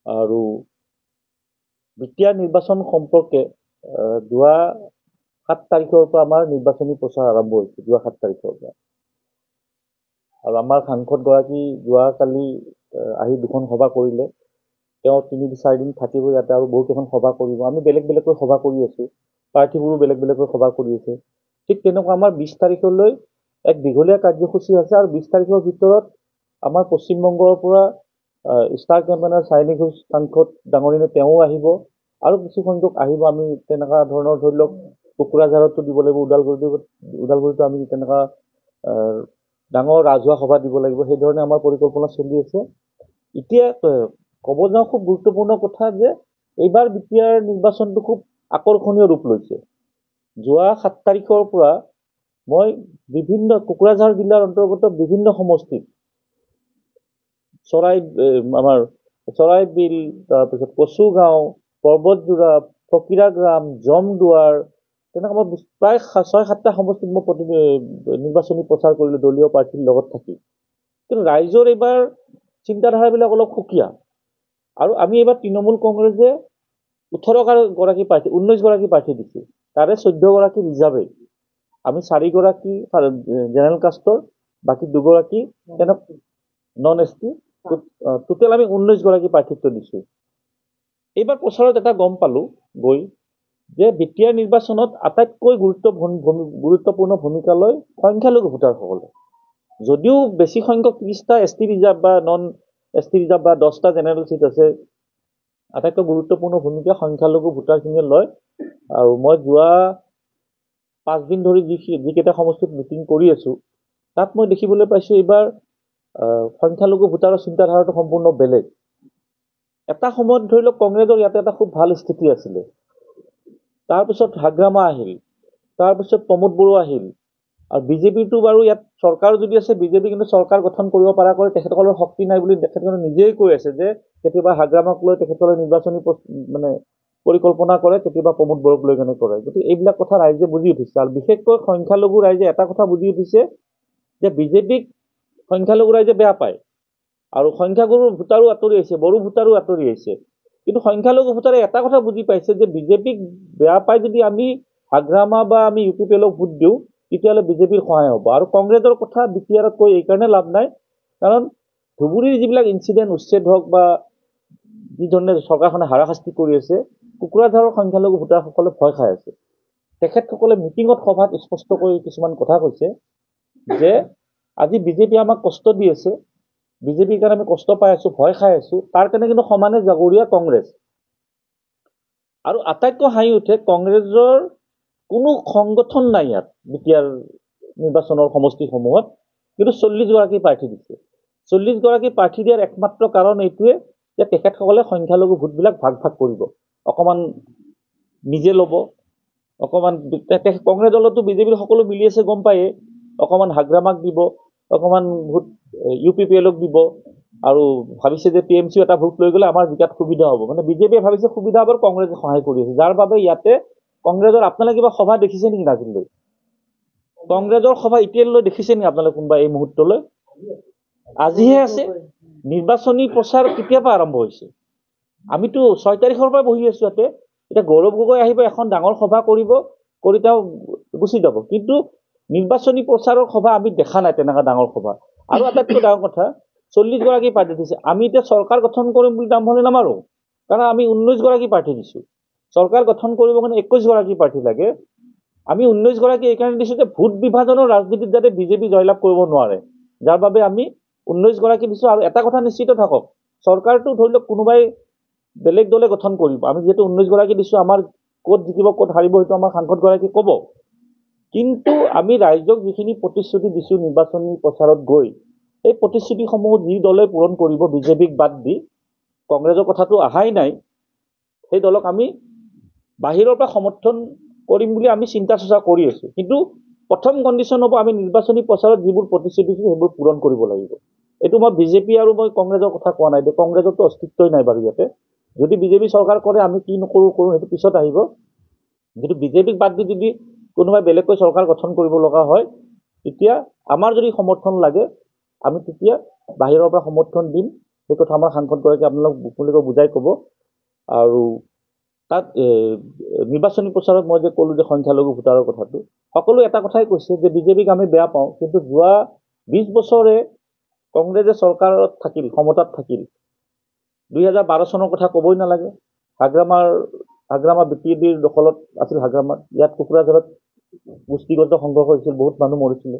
আৰু বিটিআৰ নিৰ্বাচন সম্পৰ্কে যোৱা 7 তাৰিখৰ পৰা আমাৰ নিৰ্বাচনী প্ৰচাৰ আৰম্ভ হৈছে, যোৱা 7 তাৰিখৰ পৰা। আৰু আমাৰ সাংসদগৰাকী যোৱাকালি আহি 2খন সভা কৰিলে। তেওঁ 3-4 দিন থাকিব ইয়াতে আৰু বহুকেইখন সভা কৰিব। আমি বেলেগ বেলেগকৈ সভা কৰি আছোঁ, প্ৰাৰ্থীবোৰো বেলেগ বেলেগকৈ সভা কৰি আছে। ঠিক তেনেকুৱা আমাৰ 20 তাৰিখলৈ এক দীঘলীয়া কাৰ্যসূচী আছে আৰু 20 তাৰিখৰ ভিতৰত আমাৰ পশ্চিমবংগৰ পৰা ষ্টাৰ কেম্পেইনাৰ চাইনী ঘোষ সাংসদ ডাঙৰীয়ানে তেওঁ আহিব আৰু কিছু সংখ্যক আহিব। আমি তেনেকুৱা ধৰণৰ ধৰি লওক কোকৰাঝাৰতো দিব লাগিব, ওদালগুৰিতো আমি তেনেকুৱা ডাঙৰ ৰাজহুৱা সভা দিব লাগিব। সেইধৰণে আমাৰ পৰিকল্পনা চলি আছে। এতিয়া ক'ব যাওঁ খুব গুৰুত্বপূৰ্ণ কথা যে এইবাৰ বিটিআৰ নিৰ্বাচনটো খুব আকৰ্ষণীয় ৰূপ লৈছে। যোৱা 7 তাৰিখৰ পৰা মই বিভিন্ন কোকৰাঝাৰ জিলাৰ অন্তৰ্গত বিভিন্ন সমষ্টিত আমাৰ চৰাইবিল, তাৰপিছত কচুগাঁও, পৰ্বতযোৰা, ফকিৰাগ্ৰাম, জমদুৱাৰ, তেনেকৈ মই প্ৰায় 6-7টা সমষ্টিত মই নিৰ্বাচনী প্ৰচাৰ কৰিলোঁ দলীয় প্ৰাৰ্থীৰ লগত থাকি। কিন্তু ৰাইজৰ এইবাৰ চিন্তাধাৰাবিলাক অলপ সুকীয়া। আৰু আমি এইবাৰ তৃণমূল কংগ্ৰেছে 18গৰাকী প্ৰাৰ্থী, 19গৰাকী প্ৰাৰ্থী দিছোঁ, তাৰে 14গৰাকী ৰিজাৰ্ভে। আমি 4গৰাকী জেনেৰেল কাষ্টৰ, বাকী 2গৰাকী নন এছ টি, টোটেল আমি 19গৰাকী প্ৰাৰ্থিত্ব দিছোঁ। এইবাৰ প্ৰচাৰত এটা গম পালোঁ গৈ যে বিটিআৰ নিৰ্বাচনত আটাইতকৈ গুৰুত্বপূৰ্ণ ভূমিকা লয় সংখ্যালঘু ভোটাৰসকলে। যদিও বেছি সংখ্যক 30টা এছ টি ৰিজাৰ্ভ বা নন এছ টি ৰিজাৰ্ভ বা 10টা জেনেৰেল চিট আছে, আটাইতকৈ গুৰুত্বপূৰ্ণ ভূমিকা সংখ্যালঘু ভোটাৰখিনিয়ে লয়। আৰু মই যোৱা 5 দিন ধৰি যিকেইটা সমষ্টিত মিটিং কৰি আছোঁ, তাত মই দেখিবলৈ পাইছোঁ এইবাৰ সংখ্যালঘু ভোটাৰৰ চিন্তাধাৰাটো সম্পূৰ্ণ বেলেগ। এটা সময়ত ধৰি লওক কংগ্ৰেছৰ ইয়াতে এটা খুব ভাল স্থিতি আছিলে, তাৰপিছত হাগ্ৰামা আহিল, তাৰপিছত প্ৰমোদ বড়ো আহিল, আৰু বিজেপিটো বাৰু ইয়াত চৰকাৰ যদি আছে, বিজেপি কিন্তু চৰকাৰ গঠন কৰিব পৰাকৈ তেখেতসকলৰ শক্তি নাই বুলি তেখেতসকলে নিজেই কৈ আছে যে কেতিয়াবা হাগ্ৰামাক লৈ তেখেতসকলে নিৰ্বাচনী পৰিকল্পনা কৰে, কেতিয়াবা প্ৰমোদ বড়োক লৈ কেনে কৰে। গতিকে এইবিলাক কথা ৰাইজে বুজি উঠিছে। আৰু বিশেষকৈ সংখ্যালঘু ৰাইজে এটা কথা বুজি উঠিছে যে বিজেপিক সংখ্যালঘু ৰাইজে বেয়া পায় আৰু সংখ্যাগুৰু ভোটাৰো আঁতৰি আহিছে, বড়ো ভোটাৰো আঁতৰি আহিছে। কিন্তু সংখ্যালঘু ভোটাৰে এটা কথা বুজি পাইছে যে বিজেপিক বেয়া পাই যদি আমি হাগ্ৰামা বা আমি ইউ পি পি এলক ভোট দিওঁ, তেতিয়াহ'লে বিজেপিৰ সহায় হ'ব। আৰু কংগ্ৰেছৰ কথা বিটিআৰত কৈ এইকাৰণে লাভ নাই, কাৰণ ধুবুৰীৰ যিবিলাক ইনচিডেণ্ট উচ্ছেদ হওক বা যিধৰণে চৰকাৰখনে হাৰাশাস্তি কৰি আছে, কোকৰাঝাৰৰ সংখ্যালঘু ভোটাৰসকলে ভয় খাই আছে। তেখেতসকলে মিটিঙত সভাত স্পষ্টকৈ কিছুমান কথা কৈছে যে আজি বিজেপি আমাক কষ্ট দি আছে, বিজেপিৰ কাৰণে আমি কষ্ট পাই আছোঁ, ভয় খাই আছোঁ, তাৰ কাৰণে কিন্তু সমানে জাগৰীয়া কংগ্ৰেছ। আৰু আটাইতকৈ হাঁহি উঠে, কংগ্ৰেছৰ কোনো সংগঠন নাই ইয়াত বিটিআৰ নিৰ্বাচনৰ সমষ্টিসমূহত, কিন্তু 40গৰাকী প্ৰাৰ্থী দিছে। 40গৰাকী প্ৰাৰ্থী দিয়াৰ একমাত্ৰ কাৰণ এইটোৱে যে তেখেতসকলে সংখ্যালঘু ভোটবিলাক ভাগ ভাগ কৰিব, অকণমান নিজে ল'ব, অকণমান কংগ্ৰেছ দলতো বিজেপিৰ সকলো মিলি আছে গম পায়ে, অকণমান হাগ্ৰামাক দিব, অকণমান ভোট ইউ পি পি এলক দিব, আৰু ভাবিছে যে টি এম চিও এটা ভোট লৈ গ'লে আমাৰ বিকাশ সুবিধা হ'ব। মানে বিজেপিয়ে ভাবিছে সুবিধা হ'ব, কংগ্ৰেছে সহায় কৰি আছে, যাৰ বাবে ইয়াতে কংগ্ৰেছৰ আপোনালোকে কিবা সভা দেখিছে নেকি? নাজিলৈ কংগ্ৰেছৰ সভা এতিয়ালৈ দেখিছে নেকি আপোনালোকে কোনোবা এই মুহূৰ্তলৈ? আজিহে আছে। নিৰ্বাচনী প্ৰচাৰ কেতিয়াৰ পৰা আৰম্ভ হৈছে? আমিতো 6 তাৰিখৰ পৰা বহি আছোঁ ইয়াতে। এতিয়া গৌৰৱ গগৈ আহিব, এখন ডাঙৰ সভা কৰিব, কৰি তেওঁ গুচি যাব, কিন্তু নিৰ্বাচনী প্ৰচাৰৰ সভা আমি দেখা নাই, তেনেকুৱা ডাঙৰ সভা। আৰু আটাইতকৈ ডাঙৰ কথা, 40গৰাকী প্ৰাৰ্থী দিছে। আমি এতিয়া চৰকাৰ গঠন কৰিম বুলি আৰম্ভণি নামাৰোঁ, কাৰণ আমি 19গৰাকী প্ৰাৰ্থী দিছোঁ। চৰকাৰ গঠন কৰিবৰ কাৰণে 21গৰাকী প্ৰাৰ্থী লাগে। আমি 19গৰাকী এইকাৰণে দিছোঁ যে ভোট বিভাজনৰ ৰাজনীতিত যাতে বিজেপি জয়লাভ কৰিব নোৱাৰে, যাৰ বাবে আমি 19গৰাকী দিছোঁ। আৰু এটা কথা নিশ্চিত থাকক, চৰকাৰটো ধৰি লওক কোনোবাই বেলেগ দলে গঠন কৰিব, আমি যিহেতু 19গৰাকী দিছোঁ, আমাৰ ক'ত জিকিব ক'ত হাৰিব সেইটো আমাৰ সাংসদগৰাকী ক'ব। কিন্তু আমি ৰাইজক যিখিনি প্ৰতিশ্ৰুতি দিছোঁ নিৰ্বাচনী প্ৰচাৰত গৈ, এই প্ৰতিশ্ৰুতিসমূহ যি দলে পূৰণ কৰিব, বিজেপিক বাদ দি, কংগ্ৰেছৰ কথাটো অহাই নাই, সেই দলক আমি বাহিৰৰ পৰা সমৰ্থন কৰিম বুলি আমি চিন্তা চৰ্চা কৰি আছোঁ। কিন্তু প্ৰথম কণ্ডিশ্যন হ'ব, আমি নিৰ্বাচনী প্ৰচাৰত যিবোৰ প্ৰতিশ্ৰুতি দিছোঁ সেইবোৰ পূৰণ কৰিব লাগিব। এইটো মই বিজেপি আৰু মই কংগ্ৰেছৰ কথা কোৱা নাই, কংগ্ৰেছৰতো অস্তিত্বই নাই বাৰু ইয়াতে। যদি বিজেপি চৰকাৰ কৰে আমি কি নকৰোঁ সেইটো পিছত আহিব, কিন্তু বিজেপিক বাদ দি যদি কোনোবাই বেলেগকৈ চৰকাৰ গঠন কৰিব লগা হয়, তেতিয়া আমাৰ যদি সমৰ্থন লাগে, আমি তেতিয়া বাহিৰৰ পৰা সমৰ্থন দিম, সেই কথা আমাৰ সাংসদগৰাকীয়ে আপোনালোক মুকলিকৈ বুজাই ক'ব। আৰু তাত নিৰ্বাচনী প্ৰচাৰত মই যে ক'লোঁ যে সংখ্যালঘু ভোটাৰৰ কথাটো, সকলোৱে এটা কথাই কৈছে যে বিজেপিক আমি বেয়া পাওঁ, কিন্তু যোৱা 20 বছৰে কংগ্ৰেছে চৰকাৰত থাকিল, ক্ষমতাত থাকিল। 2012 চনৰ কথা ক'বই নালাগে। হাগ্ৰামা বিটিএডিৰ দখলত আছিল হাগ্ৰামাত। ইয়াত কোকৰাঝাৰত গোষ্ঠীগত সংঘৰ্ষ হৈছিল, বহুত মানুহ মৰিছিলে।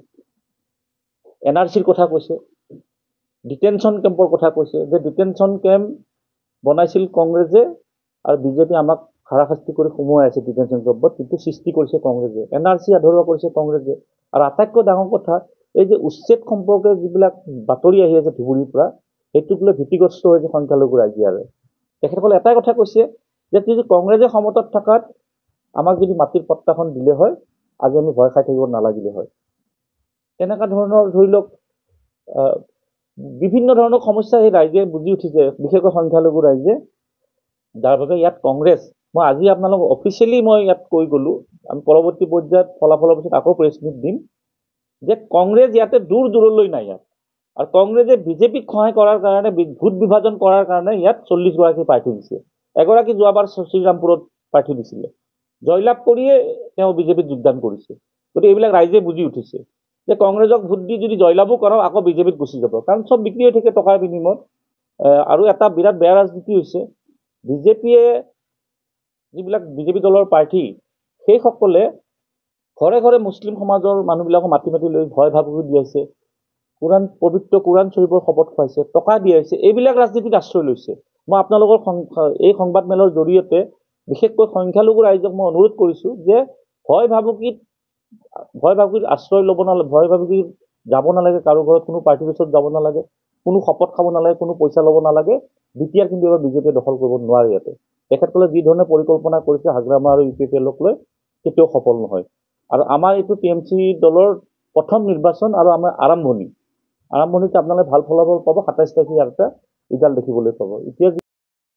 NRCৰ কথা কৈছে, ডিটেনশ্যন কেম্পৰ কথা কৈছে, যে ডিটেনশ্যন কেম্প বনাইছিল কংগ্ৰেছে আৰু বিজেপি আমাক হাৰাশাস্তি কৰি সোমোৱাই আছে ডিটেনশ্যন কেম্পত, কিন্তু সৃষ্টি কৰিছে কংগ্ৰেছে। NRC আধৰুৱা কৰিছে কংগ্ৰেছে। আৰু আটাইতকৈ ডাঙৰ কথা, এই যে উচ্ছেদ সম্পৰ্কে যিবিলাক বাতৰি আহি আছে ধুবুৰীৰ পৰা, সেইটোক লৈ ভীতিগ্ৰস্ত হৈছে সংখ্যালঘু ৰাইজীয়াৰে। তেখেতসকলে এটাই কথা কৈছে যে যদি কংগ্ৰেছে ক্ষমতাত থকাত আমাক যদি মাটিৰ পট্টাখন দিলে হয়, আজি আমি ভয় খাই থাকিব নালাগিলে হয়। তেনেকুৱা ধৰণৰ ধৰি লওক বিভিন্ন ধৰণৰ সমস্যা এই ৰাইজে বুজি উঠিছে, বিশেষকৈ সংখ্যালঘু ৰাইজে, যাৰ বাবে ইয়াত কংগ্ৰেছ, মই আজি আপোনালোক অফিচিয়েলি মই ইয়াত কৈ গ'লোঁ, আমি পৰৱৰ্তী পৰ্যায়ত ফলাফলৰ পিছত আকৌ প্ৰেছ মিট দিম, যে কংগ্ৰেছ ইয়াতে দূৰ দূৰলৈ নাই ইয়াত। আৰু কংগ্ৰেছে বিজেপিক সহায় কৰাৰ কাৰণে, ভোট বিভাজন কৰাৰ কাৰণে ইয়াত 40 গৰাকী প্ৰাৰ্থী দিছে। এগৰাকী যোৱাবাৰ শ্ৰীৰামপুৰত প্ৰাৰ্থী দিছিলে, জয়লাভ কৰিয়ে তেওঁ বিজেপিত যোগদান কৰিছে। গতিকে এইবিলাক ৰাইজে বুজি উঠিছে যে কংগ্ৰেছক ভোট দি যদি জয়লাভো কৰাও আকৌ বিজেপিত গুচি যাব, কাৰণ চব বিক্ৰী হৈ থাকে টকাৰ বিনিময়ত। আৰু এটা বিৰাট বেয়া ৰাজনীতি হৈছে, বিজেপিয়ে যিবিলাক বিজেপি দলৰ প্ৰাৰ্থী, সেইসকলে ঘৰে ঘৰে মুছলিম সমাজৰ মানুহবিলাকক মাতি মাতি লৈ ভয় ভাবুকি দিয়াইছে, পবিত্ৰ কোৰাণ শ্বৰীফৰ শপত খুৱাইছে, টকা দিয়াইছে, এইবিলাক ৰাজনীতিত আশ্ৰয় লৈছে। মই আপোনালোকৰ এই সংবাদমেলৰ জৰিয়তে বিশেষকৈ সংখ্যালঘু ৰাইজক মই অনুৰোধ কৰিছোঁ যে ভয় ভাবুকিত আশ্ৰয় ল'ব নালাগে, ভয় ভাবুকিত যাব নালাগে, কাৰো ঘৰত কোনো পাৰ্টিৰ ওচৰত যাব নালাগে, কোনো শপত খাব নালাগে, কোনো পইচা ল'ব নালাগে। বিটিআৰ কিন্তু এবাৰ বিজেপিয়ে দখল কৰিব নোৱাৰে ইয়াতে। তেখেতসকলে যি ধৰণে পৰিকল্পনা কৰিছে হাগ্ৰামা আৰু UPPLক লৈ, কেতিয়াও সফল নহয়। আৰু আমাৰ এইটো TMC দলৰ প্ৰথম নিৰ্বাচন আৰু আমাৰ আৰম্ভণিতে আপোনালোকে ভাল ফলাফল পাব। 27 তাৰিখে ইয়াৰ এটা ৰিজাল্ট দেখিবলৈ পাব। এতিয়া